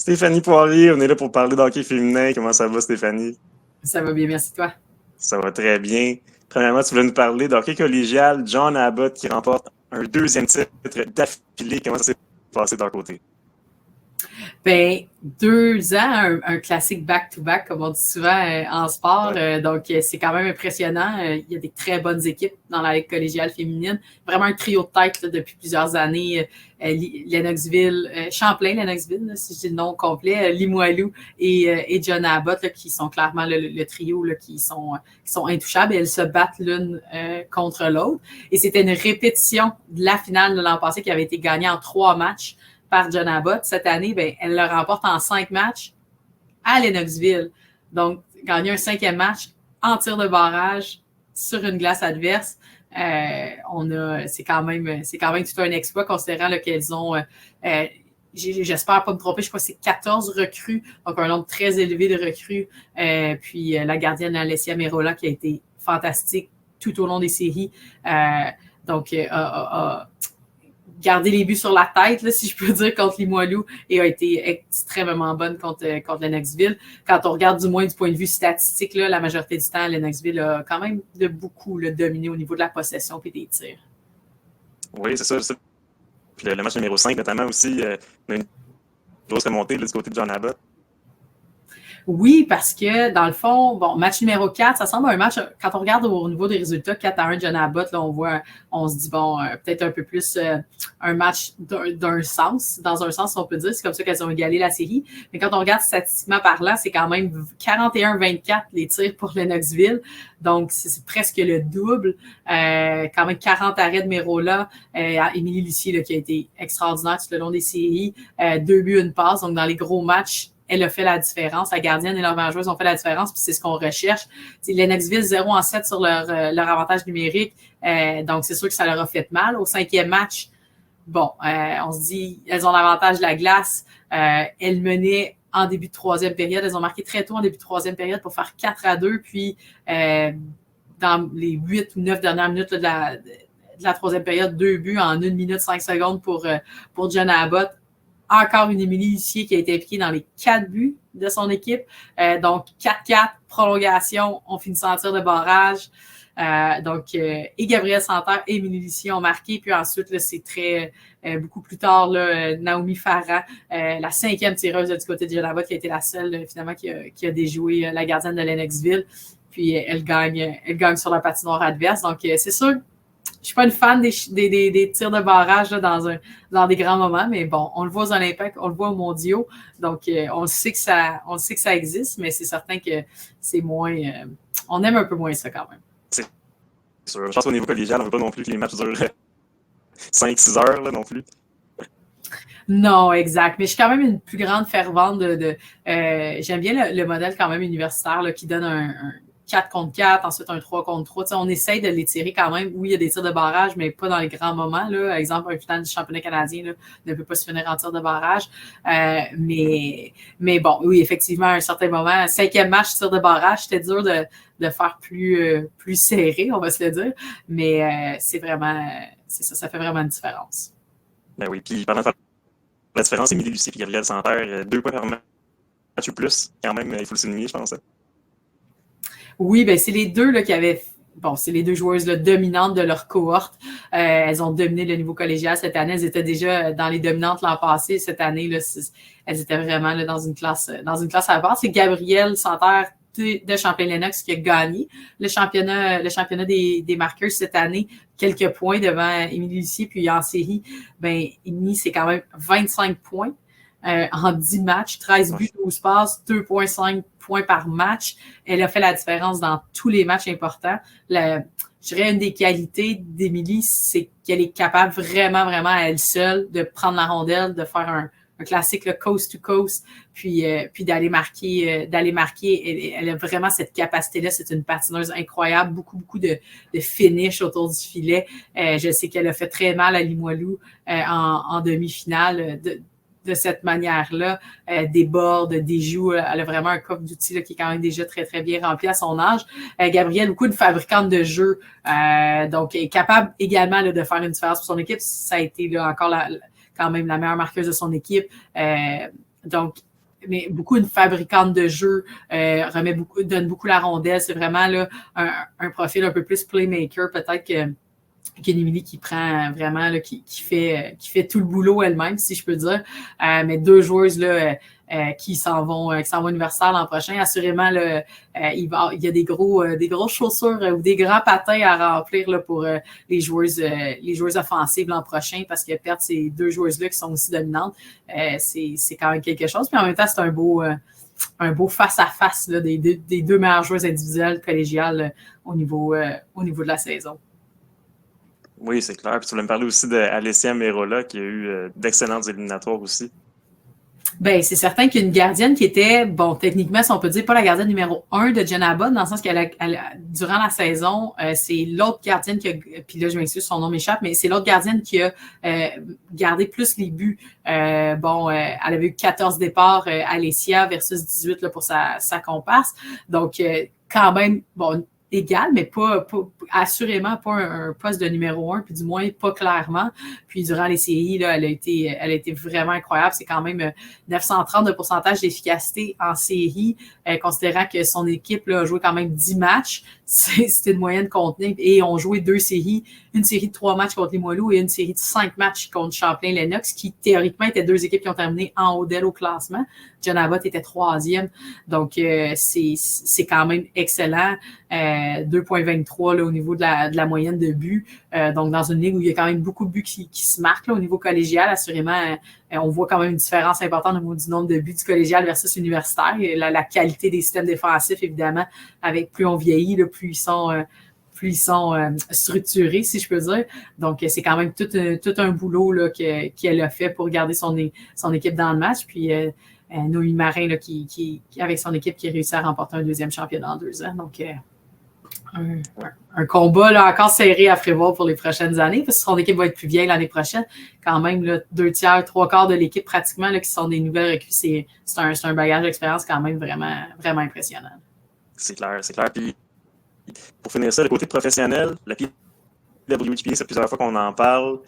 Stéphanie Poirier, on est là pour parler d'hockey féminin. Comment ça va, Stéphanie? Ça va bien, merci toi. Ça va très bien. Premièrement, tu voulais nous parler d'hockey collégial. John Abbott qui remporte un deuxième titre d'affilée. Comment ça s'est passé de ton côté? Ben, 2 ans, un classique back-to-back, comme on dit souvent en sport. Donc, c'est quand même impressionnant. Il y a des très bonnes équipes dans la Ligue collégiale féminine. Vraiment un trio de tête là, depuis plusieurs années. Lennoxville, Champlain, Lennoxville, là, si je dis le nom complet, Limoilou et John Abbott, là, qui sont clairement le trio là, qui sont intouchables. Et elles se battent l'une contre l'autre. Et c'était une répétition de la finale de l'an passé qui avait été gagnée en 3 matchs par John Abbott. Cette année, ben, elle le remporte en 5 matchs à Lennoxville. Donc, gagner un 5e match en tir de barrage sur une glace adverse, c'est quand même tout un exploit considérant là, qu'elles ont, j'espère pas me tromper, je crois que c'est 14 recrues, donc un nombre très élevé de recrues. Puis la gardienne Alessia Merola qui a été fantastique tout au long des séries. Donc, garder les buts sur la tête, là, si je peux dire, contre Limoilou et a été extrêmement bonne contre Lennoxville. Quand on regarde du moins du point de vue statistique, là, la majorité du temps, Lennoxville a quand même de beaucoup là, dominé au niveau de la possession et des tirs. Oui, c'est ça. Puis le match numéro 5, notamment aussi, une grosse remontée là, du côté de John Abbott. Oui, parce que dans le fond, bon, match numéro 4, ça semble un match, quand on regarde au niveau des résultats, 4-1 John Abbott, là, on se dit, bon, peut-être un peu plus un match dans un sens, on peut dire, c'est comme ça qu'elles ont égalé la série. Mais quand on regarde statistiquement parlant, c'est quand même 41-24 les tirs pour Lennoxville. Donc, c'est presque le double. Quand même 40 arrêts de Merola. Émilie Lucier, là, qui a été extraordinaire tout le long des séries. 2 buts, 1 passe. Donc, dans les gros matchs, elle a fait la différence. La gardienne et leur meilleure joueuse ont fait la différence, puis c'est ce qu'on recherche. C'est Lennoxville 0-7 sur leur avantage numérique. Donc, c'est sûr que ça leur a fait mal. Au 5e match, bon, on se dit, elles ont l'avantage de la glace. Elles menaient en début de 3e période. Elles ont marqué très tôt en début de 3e période pour faire 4-2. Puis, dans les 8 ou 9 dernières minutes là, de la 3e période, 2 buts en 1 minute 5 secondes pour John Abbott. Encore une Émilie Lucier qui a été impliquée dans les 4 buts de son équipe. Donc, 4-4, prolongation, on finit sans tir de barrage. Et Gabrielle Santerre et Émilie Lucier ont marqué. Puis ensuite, là, c'est beaucoup plus tard, là, Naomi Farah, la 5e tireuse du côté de John Abbott, qui a été la seule, finalement, qui a déjoué la gardienne de Lennoxville. Puis elle gagne sur la patinoire adverse. Donc, c'est sûr, je suis pas une fan des tirs de barrage là, dans des grands moments, mais bon, on le voit aux Olympiques, on le voit aux mondiaux, donc on sait que ça existe, mais c'est certain que c'est moins, on aime un peu moins ça quand même. C'est sûr. Je pense qu'au niveau collégial, on veut pas non plus que les matchs durent 5-6 heures là, non plus. Non, exact. Mais je suis quand même une plus grande fervente j'aime bien le modèle quand même universitaire là, qui donne un 4 contre 4, ensuite un 3 contre 3. T'sais, on essaye de les tirer quand même. Oui, il y a des tirs de barrage, mais pas dans les grands moments. Là. Par exemple, un final du championnat canadien là, ne peut pas se finir en tir de barrage. Mais bon, oui, effectivement, à un certain moment, 5e match, tir de barrage, c'était dur de faire plus serré, on va se le dire. Mais c'est ça fait vraiment une différence. Ben oui, puis pendant la différence, Émilie Lucier et Gabrielle Santerre, 2 points par match ou plus. Quand même, il faut le souligner, je pense. Oui, ben c'est les deux là, qui avaient. Bon, c'est les 2 joueuses là, dominantes de leur cohorte. Elles ont dominé le niveau collégial cette année. Elles étaient déjà dans les dominantes l'an passé. Cette année, là, elles étaient vraiment là, dans une classe à part. C'est Gabrielle Santerre de Champlain-Lennox qui a gagné le championnat des marqueurs cette année. Quelques points devant Émilie Lucier. Puis en série, ben Émilie, c'est quand même 25 points. En 10 matchs, 13 buts, 12 passes, 2,5 points par match. Elle a fait la différence dans tous les matchs importants. Je dirais une des qualités d'Émilie, c'est qu'elle est capable vraiment, vraiment à elle seule de prendre la rondelle, de faire un classique le coast to coast, puis d'aller marquer. Elle a vraiment cette capacité-là. C'est une patineuse incroyable. Beaucoup de finish autour du filet. Je sais qu'elle a fait très mal à Limoilou en demi-finale de cette manière-là, des boards, des joues. Elle a vraiment un coffre d'outils là, qui est quand même déjà très, très bien rempli à son âge. Gabrielle, beaucoup de fabricante de jeux, donc elle est capable également là, de faire une différence pour son équipe. Ça a été là, encore quand même la meilleure marqueuse de son équipe. Donc, mais beaucoup une fabricante de jeux, donne beaucoup la rondelle. C'est vraiment là, un profil un peu plus playmaker, peut-être qu'une Emily qui prend vraiment, là, qui fait tout le boulot elle-même, si je peux dire. Mais 2 joueuses là, qui s'en vont universitaires l'an prochain. Assurément, là, il y a des grosses chaussures ou des grands patins à remplir là, pour les joueuses offensives l'an prochain, parce que perdre ces 2 joueuses-là qui sont aussi dominantes, c'est quand même quelque chose. Puis en même temps, c'est un beau face-à-face là, des 2 meilleures joueuses individuelles collégiales au niveau de la saison. Oui, c'est clair. Puis tu voulais me parler aussi d'Alessia Merola, qui a eu d'excellentes éliminatoires aussi. Ben, c'est certain qu'une gardienne qui était, bon, techniquement, si on peut dire, pas la gardienne numéro 1 de Jenna Abbott, dans le sens durant la saison, c'est l'autre gardienne qui a, puis là, je m'excuse, son nom m'échappe, mais c'est l'autre gardienne qui a gardé plus les buts. Elle avait eu 14 départs, Alessia, versus 18 là, pour sa comparse. Donc, quand même, bon, égal, mais assurément pas un poste de numéro 1, puis du moins pas clairement. Puis durant les séries, là, elle a été vraiment incroyable. C'est quand même 930 de pourcentage d'efficacité en série, considérant que son équipe là, a joué quand même 10 matchs. C'était une moyenne contenue. Et ont joué 2 séries, une série de 3 matchs contre les Limoilou et une série de 5 matchs contre Champlain-Lennox, qui théoriquement étaient 2 équipes qui ont terminé en haut d'elle au classement. Jenna Abbott était 3e. Donc, c'est quand même excellent. 2,23 là, au niveau de la moyenne de buts. Donc, dans une ligue où il y a quand même beaucoup de buts qui se marquent là, au niveau collégial, assurément, on voit quand même une différence importante au niveau du nombre de buts du collégial versus universitaire. Et la qualité des systèmes défensifs, évidemment, avec plus on vieillit, là, plus ils sont structurés, si je peux dire. Donc, c'est quand même tout un boulot là, qu'elle a fait pour garder son équipe dans le match. Puis, Noémie Marin, là, qui avec son équipe, qui a réussi à remporter un 2e championnat en 2 ans. Donc, un combat là, encore serré à prévoir pour les prochaines années, parce que son équipe va être plus vieille l'année prochaine. Quand même, là, 2/3 de l'équipe pratiquement là, qui sont des nouvelles recrues, c'est un bagage d'expérience quand même vraiment, vraiment impressionnant. C'est clair. Puis, pour finir ça, le côté professionnel, la PWHP, c'est plusieurs fois qu'on en parle.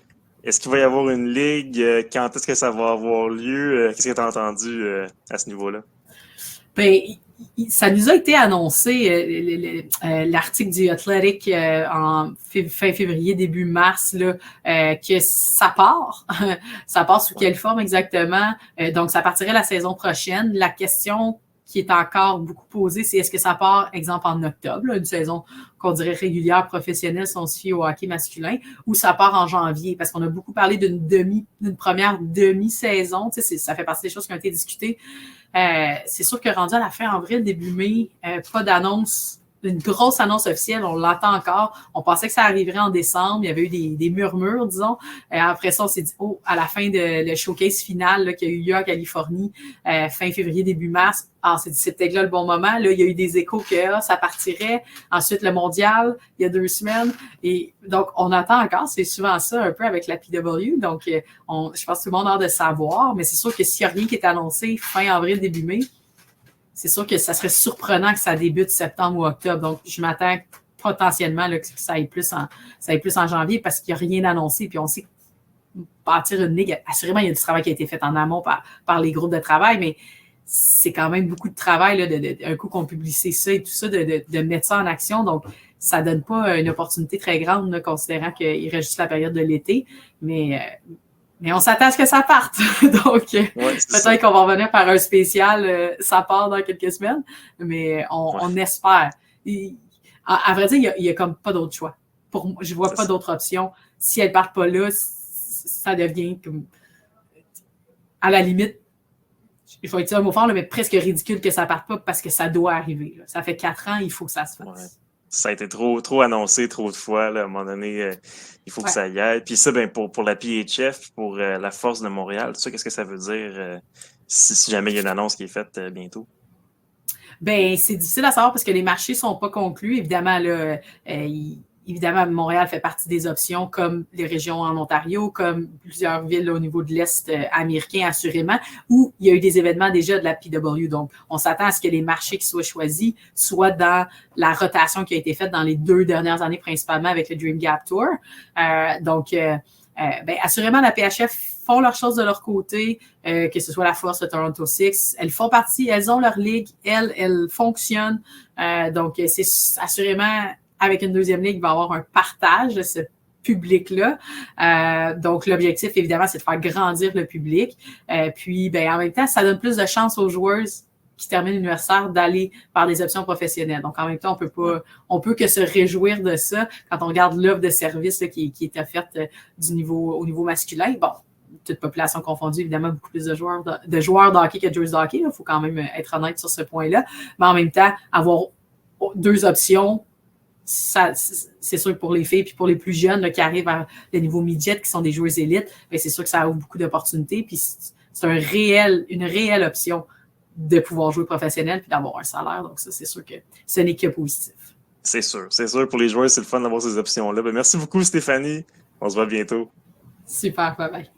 Est-ce qu'il va y avoir une ligue? Quand est-ce que ça va avoir lieu? Qu'est-ce que tu as entendu à ce niveau-là? Ben, ça nous a été annoncé, l'article du Athletic en fin février, début mars, là, que ça part. Ça part sous quelle forme exactement? Donc, ça partirait la saison prochaine. La question qui est encore beaucoup posée, c'est est-ce que ça part, exemple, en octobre, là, une saison qu'on dirait régulière, professionnelle, si on se fie au hockey masculin, ou ça part en janvier? Parce qu'on a beaucoup parlé d'une première demi-saison. Tu sais, ça fait partie des choses qui ont été discutées. C'est sûr que rendu à la fin avril, début mai, pas d'annonce, une grosse annonce officielle, on l'attend encore. On pensait que ça arriverait en décembre. Il y avait eu des murmures, disons. Après ça, on s'est dit, à la fin de le showcase final là, qu'il y a eu lieu en Californie, fin février, début mars, on s'est dit, c'est peut-être là le bon moment. Là, il y a eu des échos que ça partirait. Ensuite, le mondial, il y a 2 semaines. Et donc, on attend encore. C'est souvent ça, un peu avec la PW. Donc, je pense que tout le monde a hâte de savoir. Mais c'est sûr que s'il n'y a rien qui est annoncé fin avril, début mai, c'est sûr que ça serait surprenant que ça débute septembre ou octobre. Donc, je m'attends potentiellement là, que ça aille plus en janvier, parce qu'il n'y a rien d'annoncé. Puis on sait que bâtir une ligue, assurément, il y a du travail qui a été fait en amont par les groupes de travail, mais c'est quand même beaucoup de travail, là, un coup qu'on publie ça et tout ça, de mettre ça en action. Donc, ça ne donne pas une opportunité très grande, là, considérant qu'il reste juste la période de l'été. Mais on s'attend à ce que ça parte. Donc, peut-être qu'on va revenir par un spécial, ça part dans quelques semaines, mais on espère. À vrai dire, il y a comme pas d'autre choix. Je vois pas d'autre option. Si elles partent pas là, ça devient comme, à la limite, il faut utiliser un mot fort, là, mais presque ridicule que ça parte pas, parce que ça doit arriver. Là. Ça fait 4 ans, il faut que ça se fasse. Ouais. Ça a été trop annoncé trop de fois. Là. À un moment donné, il faut que ça y aille. Puis ça, ben, pour la PHF, pour la Force de Montréal, tout ça, qu'est-ce que ça veut dire si jamais il y a une annonce qui est faite bientôt? Ben, c'est difficile à savoir parce que les marchés sont pas conclus. Évidemment, là, évidemment, Montréal fait partie des options, comme les régions en Ontario, comme plusieurs villes là, au niveau de l'Est américain, assurément, où il y a eu des événements déjà de la PW. Donc, on s'attend à ce que les marchés qui soient choisis soient dans la rotation qui a été faite dans les 2 dernières années, principalement avec le Dream Gap Tour. Donc, assurément, la PHF font leurs choses de leur côté, que ce soit la Force, le Toronto Six. Elles font partie, elles ont leur ligue, elles fonctionnent. Donc, c'est assurément, avec une deuxième ligue, il va y avoir un partage de ce public-là. Donc, l'objectif, évidemment, c'est de faire grandir le public. Puis, ben, en même temps, ça donne plus de chance aux joueurs qui terminent l'universitaire d'aller vers des options professionnelles. Donc, en même temps, on peut que se réjouir de ça quand on regarde l'offre de service là, qui est offerte au niveau masculin. Bon, toute population confondue, évidemment, beaucoup plus de joueurs de hockey que de joueurs de hockey. Il faut quand même être honnête sur ce point-là. Mais en même temps, avoir deux options, ça, c'est sûr que pour les filles puis pour les plus jeunes là, qui arrivent à le niveau midget, qui sont des joueuses élites, bien, c'est sûr que ça ouvre beaucoup d'opportunités. Puis c'est une réelle option de pouvoir jouer professionnel puis d'avoir un salaire. Donc ça, c'est sûr que ce n'est que positif. C'est sûr. Pour les joueurs, c'est le fun d'avoir ces options-là. Ben, merci beaucoup, Stéphanie. On se voit bientôt. Super, bye bye.